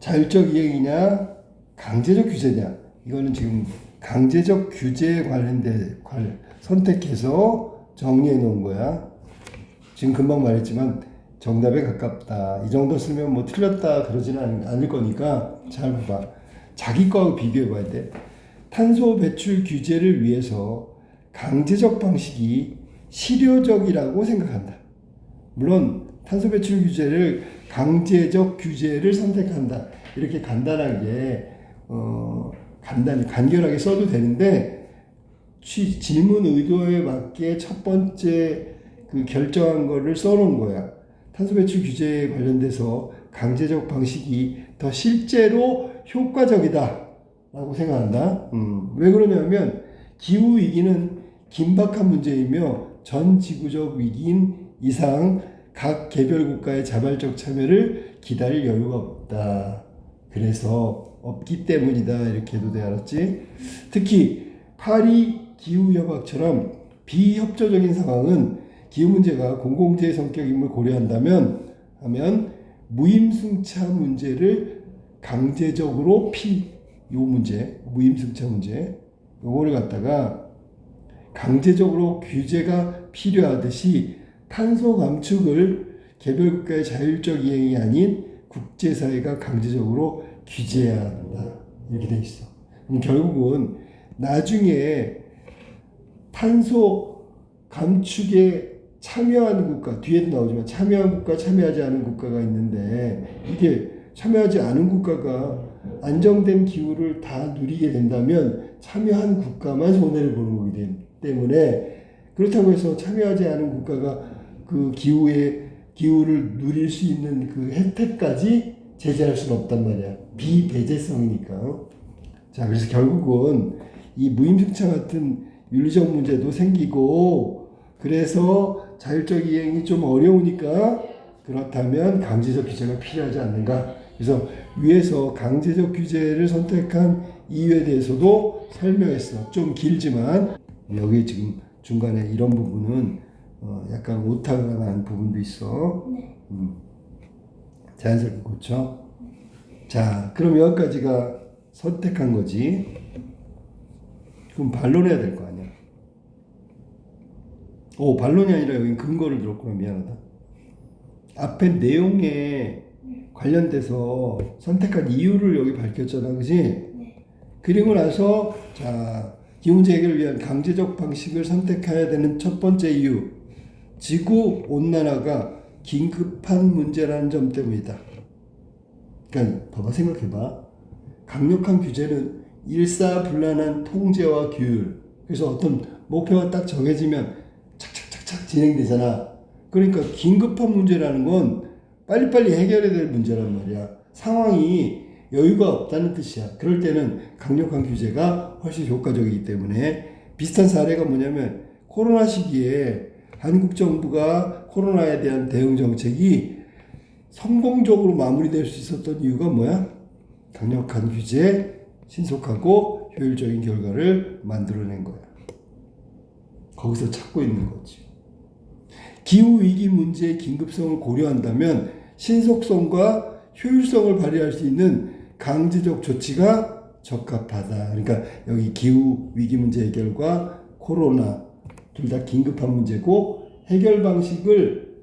자율적 이행이냐 강제적 규제냐, 이거는 지금 강제적 규제에 관련된 선택해서 정리해 놓은 거야. 지금 금방 말했지만 정답에 가깝다, 이 정도 쓰면 뭐 틀렸다 그러지는 않을 거니까 잘 봐봐. 자기 거하고 비교해 봐야 돼. 탄소 배출 규제를 위해서 강제적 방식이 실효적이라고 생각한다. 물론 탄소 배출 규제를 강제적 규제를 선택한다, 이렇게 간단하게 간결하게 써도 되는데, 질문 의도에 맞게 첫 번째 그 결정한 거를 써놓은 거야. 탄소 배출 규제에 관련돼서 강제적 방식이 더 실제로 효과적이다 라고 생각한다. 왜 그러냐면 기후 위기는 긴박한 문제이며 전 지구적 위기인 이상 각 개별 국가의 자발적 참여를 기다릴 여유가 없다. 그래서 없기 때문이다, 이렇게 해도 돼. 알았지? 특히 파리 기후협약처럼 비협조적인 상황은 기후 문제가 공공재의 성격임을 고려한다면 무임승차 문제를 강제적으로 무임승차 문제 요거를 갖다가 강제적으로 규제가 필요하듯이 탄소 감축을 개별 국가의 자율적 이행이 아닌 국제사회가 강제적으로 규제해야 한다, 이렇게 돼 있어. 그럼 결국은 나중에 탄소 감축에 참여하는 국가, 뒤에도 나오지만 참여한 국가, 참여하지 않은 국가가 있는데, 이게 참여하지 않은 국가가 안정된 기후를 다 누리게 된다면 참여한 국가만 손해를 보는 거기 때문에, 그렇다고 해서 참여하지 않은 국가가 그 기후를 누릴 수 있는 그 혜택까지 제재할 수는 없단 말이야. 비배제성이니까. 자, 그래서 결국은 이 무임승차 같은 윤리적 문제도 생기고, 그래서 자율적 이행이 좀 어려우니까 그렇다면 강제적 규제가 필요하지 않는가. 그래서 위에서 강제적 규제를 선택한 이유에 대해서도 설명했어. 좀 길지만 여기 지금 중간에 이런 부분은 약간 오타가 난 부분도 있어. 자연스럽게 고쳐. 자, 그럼 여기까지가 선택한 거지. 그럼 반론해야 될 거 아니야. 반론이 아니라 여기 근거를 들었구나. 미안하다. 앞에 내용에 관련돼서 선택한 이유를 여기 밝혔잖아, 그지? 네. 그리고 나서 자, 기후 문제 해결을 위한 강제적 방식을 선택해야 되는 첫 번째 이유, 지구 온난화가 긴급한 문제라는 점 때문이다. 그러니까 봐봐, 생각해봐. 강력한 규제는 일사불란한 통제와 규율, 그래서 어떤 목표가 딱 정해지면 착착착착 진행되잖아. 그러니까 긴급한 문제라는 건 빨리빨리 해결해야 될 문제란 말이야. 상황이 여유가 없다는 뜻이야. 그럴 때는 강력한 규제가 훨씬 효과적이기 때문에, 비슷한 사례가 뭐냐면 코로나 시기에 한국 정부가 코로나에 대한 대응 정책이 성공적으로 마무리될 수 있었던 이유가 뭐야? 강력한 규제, 신속하고 효율적인 결과를 만들어낸 거야. 거기서 찾고 있는 거지. 기후위기 문제의 긴급성을 고려한다면 신속성과 효율성을 발휘할 수 있는 강제적 조치가 적합하다. 그러니까 여기 기후위기 문제 해결과 코로나 둘 다 긴급한 문제고, 해결 방식을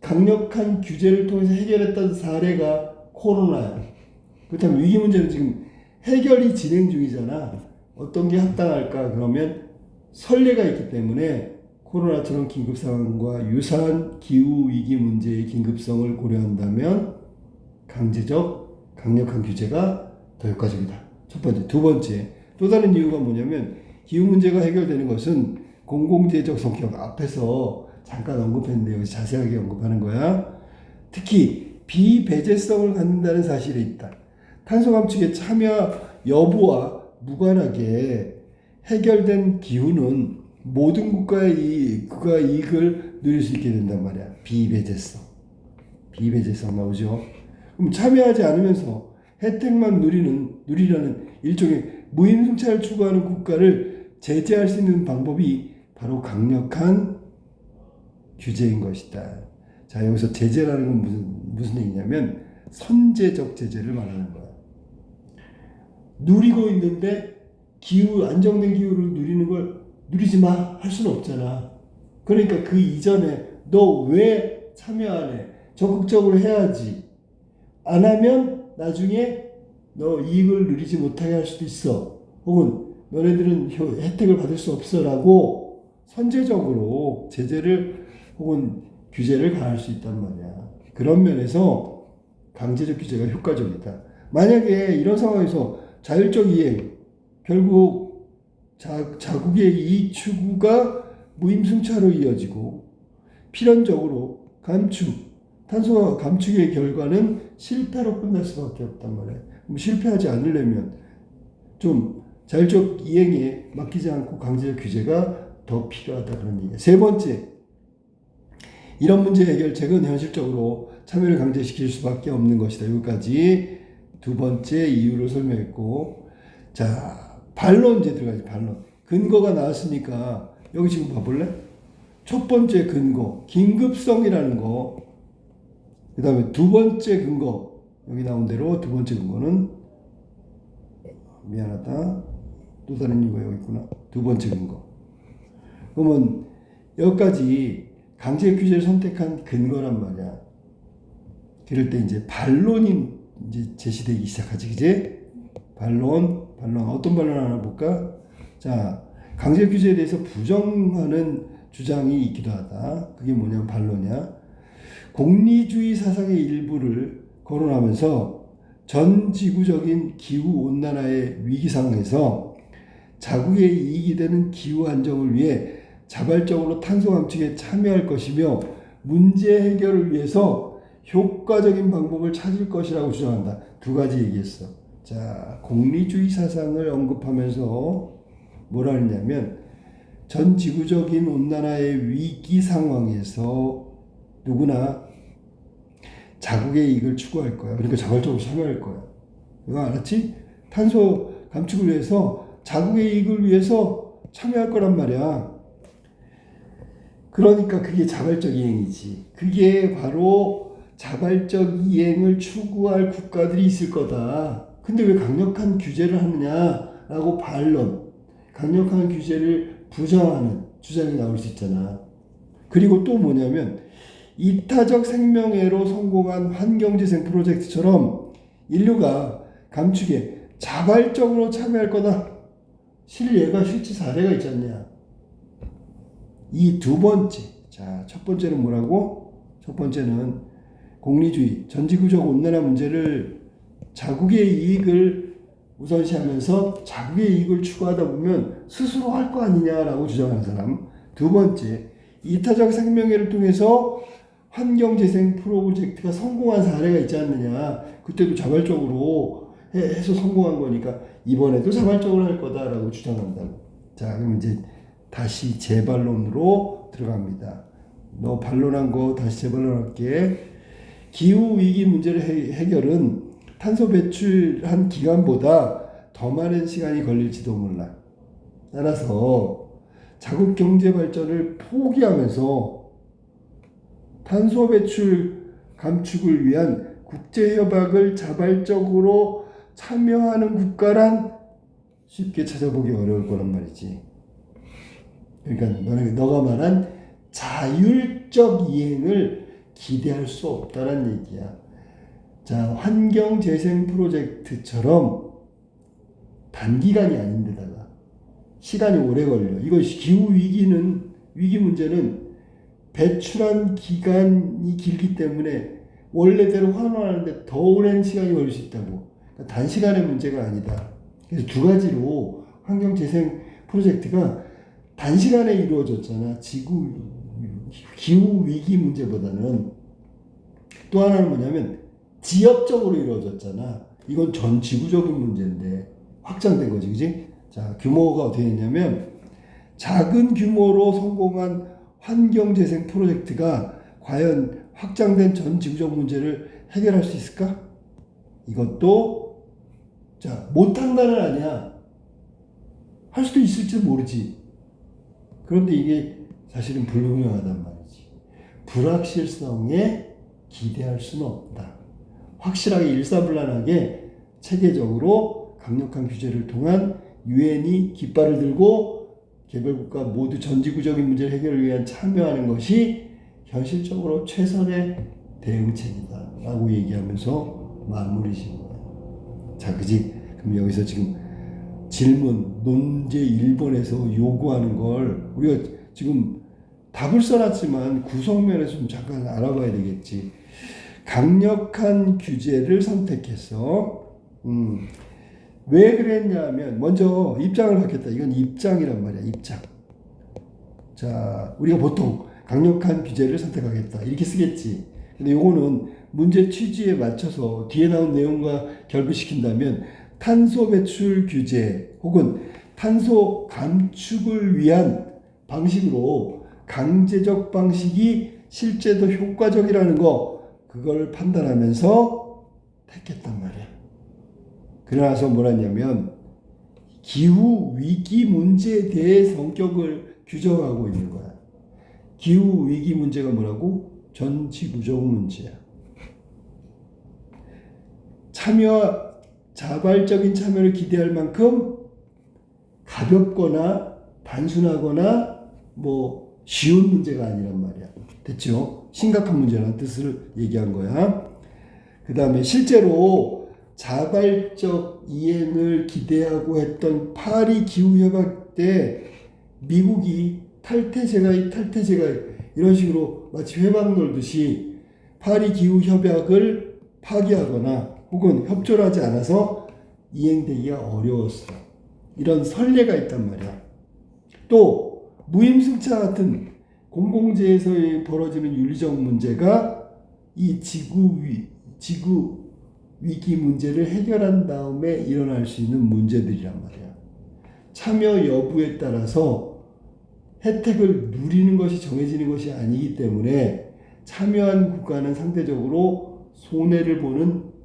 강력한 규제를 통해서 해결했던 사례가 코로나야. 그렇다면 위기 문제는 지금 해결이 진행 중이잖아. 어떤 게 합당할까? 그러면 선례가 있기 때문에 코로나처럼 긴급 상황과 유사한 기후 위기 문제의 긴급성을 고려한다면 강력한 규제가 더 효과적이다. 첫 번째. 두 번째, 또 다른 이유가 뭐냐면 기후 문제가 해결되는 것은 공공재적 성격, 앞에서 잠깐 언급했는데 여기 자세하게 언급하는 거야. 특히 비배제성을 갖는다는 사실이 있다. 탄소 감축에 참여 여부와 무관하게 해결된 기후는 모든 국가의 이익을 누릴 수 있게 된단 말이야. 비배제성 나오죠. 그럼 참여하지 않으면서 혜택만 누리려는 일종의 무임승차를 추구하는 국가를 제재할 수 있는 방법이 바로 강력한 규제인 것이다. 자, 여기서 제재라는 건 무슨 얘기냐면 선제적 제재를 말하는 거야. 누리고 있는데 안정된 기후를 누리는 걸 누리지 마 할 수는 없잖아. 그러니까 그 이전에 너 왜 참여 안 해? 적극적으로 해야지. 안 하면 나중에 너 이익을 누리지 못하게 할 수도 있어. 혹은 너네들은 혜택을 받을 수 없어 라고 선제적으로 제재를 혹은 규제를 가할 수 있단 말이야. 그런 면에서 강제적 규제가 효과적이다. 만약에 이런 상황에서 자율적 이행, 결국 자국의 이익 추구가 무임승차로 이어지고 필연적으로 탄소 감축의 결과는 실패로 끝날 수밖에 없단 말이에요. 실패하지 않으려면 좀 자율적 이행에 맡기지 않고 강제적 규제가 더 필요하다 그런 얘기예요. 세 번째, 이런 문제 해결책은 현실적으로 참여를 강제시킬 수밖에 없는 것이다. 여기까지 두 번째 이유를 설명했고, 자, 반론 이제 들어가지. 반론. 근거가 나왔으니까 여기 지금 봐볼래? 첫 번째 근거, 긴급성이라는 거. 그 다음에 두 번째 근거, 여기 나온 대로 두 번째 근거는 미안하다. 또 다른 이유가 여기 있구나. 두 번째 근거. 그러면 여기까지 강제 규제를 선택한 근거란 말이야. 그럴 때 이제 반론이 이제 제시되기 시작하지, 그지? 반론. 어떤 반론 하나 볼까? 자, 강제 규제에 대해서 부정하는 주장이 있기도 하다. 그게 뭐냐면 반론이야. 공리주의 사상의 일부를 거론하면서 전 지구적인 기후 온난화의 위기 상황에서 자국의 이익이 되는 기후 안정을 위해 자발적으로 탄소 감축에 참여할 것이며 문제 해결을 위해서 효과적인 방법을 찾을 것이라고 주장한다. 두 가지 얘기했어. 자, 공리주의 사상을 언급하면서 뭐라 했냐면 전 지구적인 온난화의 위기 상황에서 누구나 자국의 이익을 추구할 거야. 그러니까 자발적으로 참여할 거야. 이거 알았지? 탄소 감축을 위해서 자국의 이익을 위해서 참여할 거란 말이야. 그러니까 그게 자발적 이행이지. 그게 바로 자발적 이행을 추구할 국가들이 있을 거다. 근데 왜 강력한 규제를 하느냐라고 반론. 강력한 규제를 부정하는 주장이 나올 수 있잖아. 그리고 또 뭐냐면 이타적 생명애로 성공한 환경재생 프로젝트처럼 인류가 감축에 자발적으로 참여할 거다. 실례가 실제 사례가 있지 않냐. 이 두 번째. 자, 첫 번째는 뭐라고? 첫 번째는 공리주의, 전지구적 온난화 문제를 자국의 이익을 우선시하면서 자국의 이익을 추구하다 보면 스스로 할 거 아니냐라고 주장하는 사람. 두 번째, 이타적 생명애를 통해서 환경재생 프로젝트가 성공한 사례가 있지 않느냐. 그때도 자발적으로 해서 성공한 거니까 이번에도 자발적으로 할 거다라고 주장한다고. 자, 그럼 이제 다시 재반론으로 들어갑니다. 너 반론한 거 다시 재반론할게. 기후위기 문제를 해결은 탄소 배출한 기간보다 더 많은 시간이 걸릴지도 몰라. 따라서 자국 경제 발전을 포기하면서 탄소 배출 감축을 위한 국제협약을 자발적으로 참여하는 국가란 쉽게 찾아보기 어려울 거란 말이지. 그러니까 너가 말한 자율적 이행을 기대할 수 없다는 얘기야. 자, 환경재생 프로젝트처럼 단기간이 아닌데다가 시간이 오래 걸려. 이거 위기 문제는 배출한 기간이 길기 때문에 원래대로 환원하는데 더 오랜 시간이 걸릴 수 있다고. 그러니까 단시간의 문제가 아니다. 그래서 두 가지로 환경재생 프로젝트가 단시간에 이루어졌잖아. 기후 위기 문제보다는. 또 하나는 뭐냐면 지역적으로 이루어졌잖아. 이건 전 지구적인 문제인데 확장된 거지, 그지? 자, 규모가 어떻게 됐냐면 작은 규모로 성공한 환경재생 프로젝트가 과연 확장된 전 지구적 문제를 해결할 수 있을까? 이것도 자, 못한다는 아니야. 할 수도 있을지 모르지. 그런데 이게 사실은 불분명하단 말이지. 불확실성에 기대할 수는 없다. 확실하게 일사불란하게 체계적으로 강력한 규제를 통한 유엔이 깃발을 들고 개별국가 모두 전지구적인 문제 해결을 위한 참여하는 것이 현실적으로 최선의 대응책이다 라고 얘기하면서 마무리 짓는 거예요. 자, 그지? 그럼 여기서 지금 질문, 논제 1번에서 요구하는 걸 우리가 지금 답을 써놨지만 구성면에서 좀 잠깐 알아봐야 되겠지. 강력한 규제를 선택했어. 왜 그랬냐면 먼저 입장을 받겠다. 이건 입장이란 말이야. 입장. 자, 우리가 보통 강력한 규제를 선택하겠다 이렇게 쓰겠지. 근데 요거는 문제 취지에 맞춰서 뒤에 나온 내용과 결부시킨다면 탄소 배출 규제 혹은 탄소 감축을 위한 방식으로 강제적 방식이 실제도 효과적이라는 거 그걸 판단하면서 택했단 말이야. 그러나서 뭐라냐면 기후 위기 문제에 대해 성격을 규정하고 있는 거야. 기후 위기 문제가 뭐라고? 전 지구적 문제야. 자발적인 참여를 기대할 만큼 가볍거나 단순하거나 뭐 쉬운 문제가 아니란 말이야. 됐죠? 심각한 문제라는 뜻을 얘기한 거야. 그 다음에 실제로 자발적 이행을 기대하고 했던 파리 기후협약 때 미국이 탈퇴제가 이런 식으로 마치 회방 놀듯이 파리 기후협약을 파기하거나 혹은 협조를 하지 않아서 이행되기가 어려웠어. 이런 선례가 있단 말이야. 또 무임승차 같은 공공재에서 벌어지는 윤리적 문제가 이 지구 위기 문제를 해결한 다음에 일어날 수 있는 문제들이란 말이야. 참여 여부에 따라서 혜택을 누리는 것이 정해지는 것이 아니기 때문에 참여한 국가는 상대적으로 손해를 보는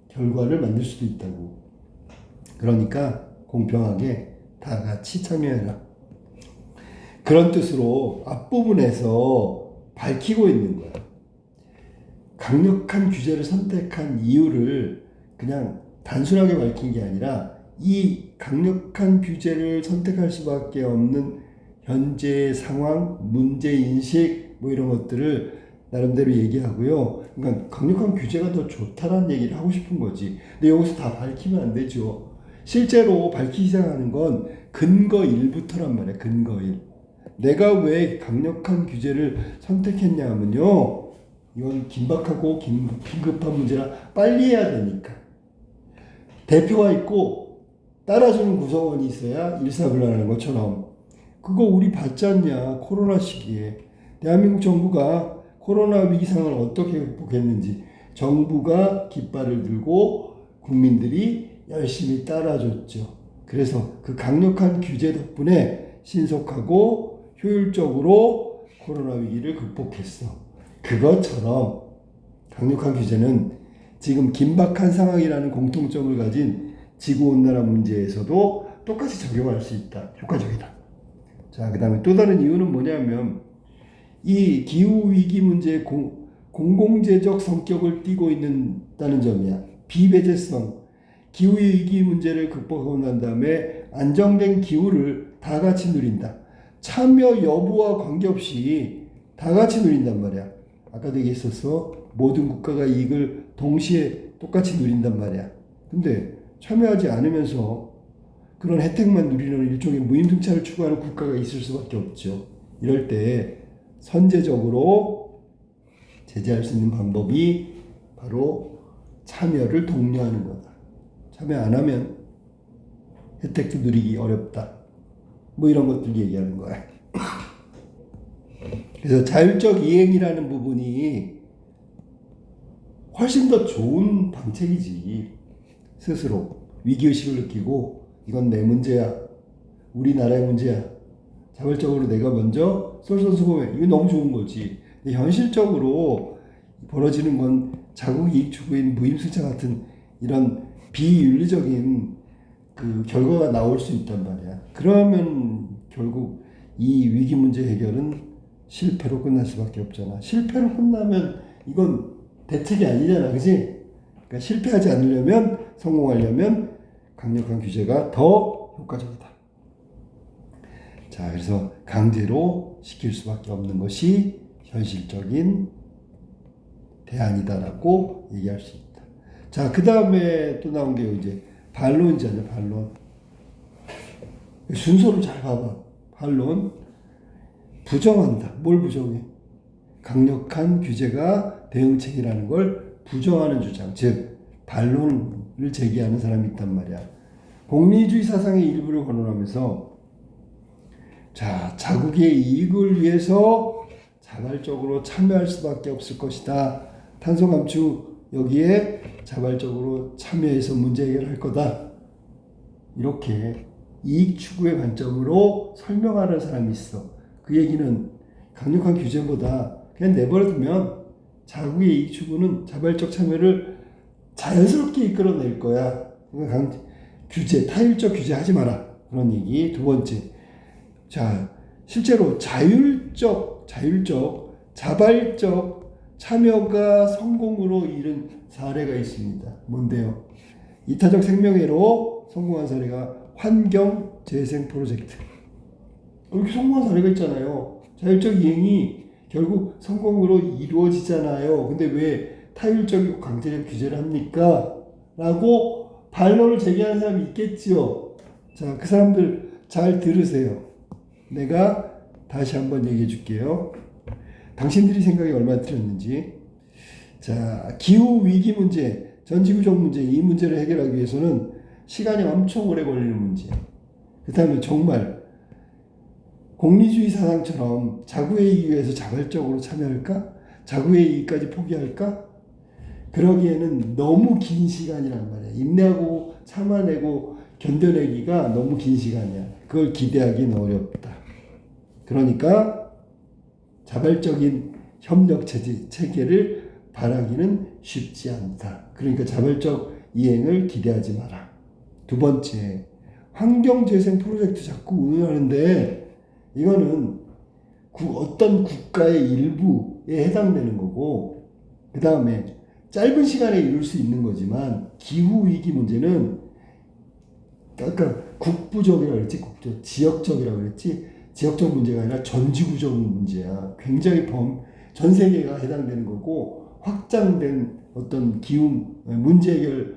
결과를 만들 수도 있다고. 그러니까 공평하게 다 같이 참여해라. 그런 뜻으로 앞부분에서 밝히고 있는 거야. 강력한 규제를 선택한 이유를 그냥 단순하게 밝힌 게 아니라 이 강력한 규제를 선택할 수밖에 없는 현재의 상황, 문제인식 뭐 이런 것들을 나름대로 얘기하고요. 그러니까 강력한 규제가 더 좋다라는 얘기를 하고 싶은 거지. 근데 여기서 다 밝히면 안 되죠. 실제로 밝히기 시작하는 건 근거 1부터란 말이야. 근거 1. 내가 왜 강력한 규제를 선택했냐 하면요. 이건 긴박하고 긴급한 문제라 빨리 해야 되니까. 대표가 있고 따라주는 구성원이 있어야 일사불란한 것처럼. 그거 우리 봤지 않냐. 코로나 시기에. 대한민국 정부가 코로나 위기 상황을 어떻게 극복했는지 정부가 깃발을 들고 국민들이 열심히 따라줬죠. 그래서 그 강력한 규제 덕분에 신속하고 효율적으로 코로나 위기를 극복했어. 그것처럼 강력한 규제는 지금 긴박한 상황이라는 공통점을 가진 지구온난화 문제에서도 똑같이 적용할 수 있다. 효과적이다. 자, 그 다음에 또 다른 이유는 뭐냐면 이 기후위기 문제의 공공재적 성격을 띠고 있다는 점이야. 비배제성. 기후위기 문제를 극복하고 난 다음에 안정된 기후를 다 같이 누린다. 참여 여부와 관계없이 다 같이 누린단 말이야. 아까도 얘기했었어. 모든 국가가 이익을 동시에 똑같이 누린단 말이야. 근데 참여하지 않으면서 그런 혜택만 누리는 일종의 무임승차를 추구하는 국가가 있을 수밖에 없죠. 이럴 때 선제적으로 제재할 수 있는 방법이 바로 참여를 독려하는 거다. 참여 안 하면 혜택도 누리기 어렵다. 뭐 이런 것들 얘기하는 거야. 그래서 자율적 이행이라는 부분이 훨씬 더 좋은 방책이지. 스스로 위기의식을 느끼고 이건 내 문제야. 우리나라의 문제야. 자발적으로 내가 먼저 솔선수범해. 이거 너무 좋은 거지. 근데 현실적으로 벌어지는 건 자국 이익 추구인 무임승차 같은 이런 비윤리적인 그 결과가 나올 수 있단 말이야. 그러면 결국 이 위기 문제 해결은 실패로 끝날 수밖에 없잖아. 실패로 끝나면 이건 대책이 아니잖아. 그지? 그러니까 실패하지 않으려면, 성공하려면 강력한 규제가 더 효과적이다. 자, 그래서 강제로 시킬 수밖에 없는 것이 현실적인 대안이다라고 얘기할 수 있다. 자, 그 다음에 또 나온 게 이제 반론이잖아요. 반론. 순서를 잘 봐봐. 반론. 부정한다. 뭘 부정해? 강력한 규제가 대응책이라는 걸 부정하는 주장. 즉, 반론을 제기하는 사람이 있단 말이야. 공리주의 사상의 일부를 거론하면서 자, 자국의 이익을 위해서 자발적으로 참여할 수밖에 없을 것이다. 탄소 감축 여기에 자발적으로 참여해서 문제 해결할 거다. 이렇게 이익 추구의 관점으로 설명하는 사람이 있어. 그 얘기는 강력한 규제보다 그냥 내버려두면 자국의 이익 추구는 자발적 참여를 자연스럽게 이끌어낼 거야. 그러니까 규제, 타율적 규제 하지 마라. 그런 얘기. 두 번째. 자, 실제로 자율적, 자발적 참여가 성공으로 이른 사례가 있습니다. 뭔데요? 이타적 생명회로 성공한 사례가 환경재생 프로젝트. 이렇게 성공한 사례가 있잖아요. 자율적 이행이 결국 성공으로 이루어지잖아요. 근데 왜 타율적이고 강제적 규제를 합니까? 라고 반론을 제기하는 사람이 있겠지요. 자, 그 사람들 잘 들으세요. 내가 다시 한번 얘기해 줄게요. 당신들이 생각이 얼마나 틀렸는지. 자, 기후위기 문제, 전지구적 문제, 이 문제를 해결하기 위해서는 시간이 엄청 오래 걸리는 문제예요. 그 다음에 정말 공리주의 사상처럼 자구의 이익을 위해서 자발적으로 참여할까? 자구의 이익까지 포기할까? 그러기에는 너무 긴 시간이란 말이야. 인내하고 참아내고 견뎌내기가 너무 긴 시간이야. 그걸 기대하기는 어렵다. 그러니까 자발적인 협력 체계를 바라기는 쉽지 않다. 그러니까 자발적 이행을 기대하지 마라. 두 번째, 환경재생 프로젝트 자꾸 운영하는데 이거는 어떤 국가의 일부에 해당되는 거고, 그 다음에 짧은 시간에 이룰 수 있는 거지만 기후위기 문제는 아까 국부적이라고 그랬지, 지역적이라고 그랬지, 지역적 문제가 아니라 전지구적 문제야. 굉장히 전 세계가 해당되는 거고 확장된 어떤 기후 문제 해결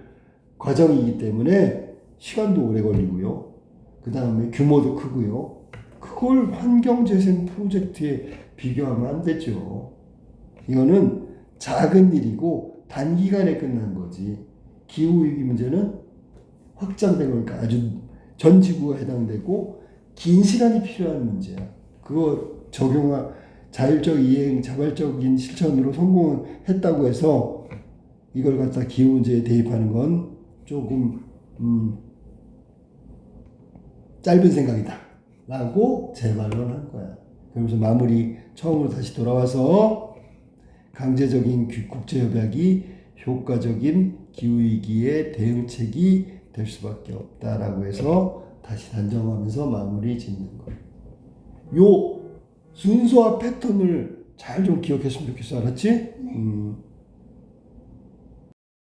과정이기 때문에 시간도 오래 걸리고요. 그 다음에 규모도 크고요. 그걸 환경재생 프로젝트에 비교하면 안 되죠. 이거는 작은 일이고 단기간에 끝난 거지. 기후위기 문제는 확장된 거니까 아주 전 지구가 해당되고 긴 시간이 필요한 문제야. 그거 자율적 이행, 자발적인 실천으로 성공했다고 해서 이걸 갖다 기후 문제에 대입하는 건 조금 짧은 생각이다 라고 재반론한 거야. 그러면서 처음으로 다시 돌아와서 강제적인 국제협약이 효과적인 기후위기의 대응책이 될 수밖에 없다라고 해서 다시 단정하면서 마무리 짓는 거예요. 요 순서와 패턴을 잘 좀 기억했으면 좋겠어. 알았지?